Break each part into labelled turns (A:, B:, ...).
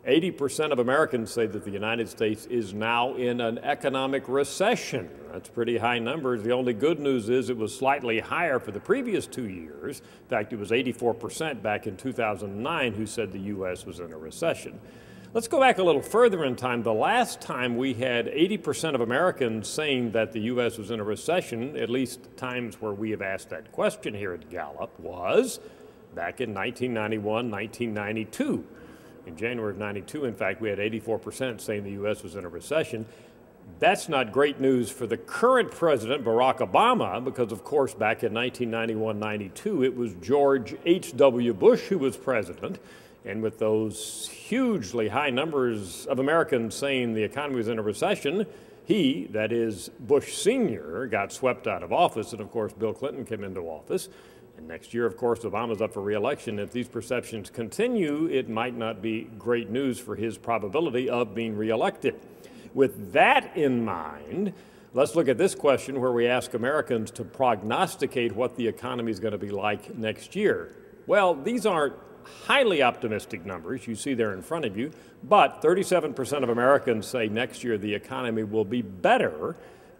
A: 80% of Americans say that the United States is now in an economic recession. That's pretty high numbers. The only good news is it was slightly higher for the previous 2 years. In fact, it was 84% back in 2009 who said the U.S. was in a recession. Let's go back a little further in time. The last time we had 80% of Americans saying that the U.S. was in a recession, at least times where we have asked that question here at Gallup, was back in 1991, 1992. In January of 92, in fact, we had 84% saying the U.S. was in a recession. That's not great news for the current president, Barack Obama, because, of course, back in 1991-92, it was George H.W. Bush who was president. And with those hugely high numbers of Americans saying the economy was in a recession, he, that is Bush Sr., got swept out of office. And, of course, Bill Clinton came into office. And next year, of course, Obama's up for re-election. If these perceptions continue, it might not be great news for his probability of being re-elected. With that in mind, let's look at this question where we ask Americans to prognosticate what the economy is going to be like next year. Well, these aren't highly optimistic numbers you see there in front of you, but 37% of Americans say next year the economy will be better,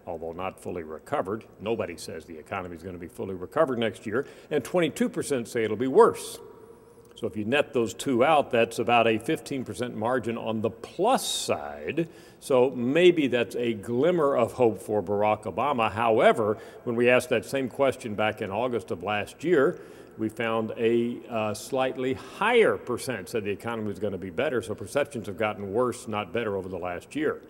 A: although not fully recovered. Nobody says the economy is going to be fully recovered next year, and 22% say it'll be worse. So if you net those two out, that's about a 15% margin on the plus side. So maybe that's a glimmer of hope for Barack Obama. However, when we asked that same question back in August of last year, we found a slightly higher percent said the economy was going to be better. So perceptions have gotten worse, not better, over the last year.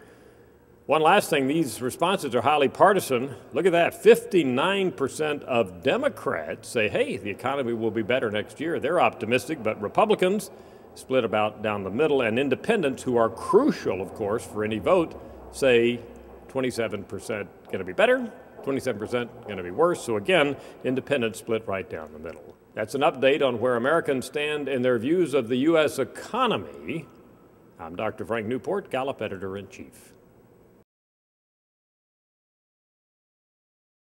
A: One last thing, these responses are highly partisan. Look at that, 59% of Democrats say, hey, the economy will be better next year. They're optimistic, but Republicans split about down the middle, and independents, who are crucial, of course, for any vote, say 27% going to be better, 27% going to be worse. So again, independents split right down the middle. That's an update on where Americans stand in their views of the U.S. economy. I'm Dr. Frank Newport, Gallup Editor-in-Chief.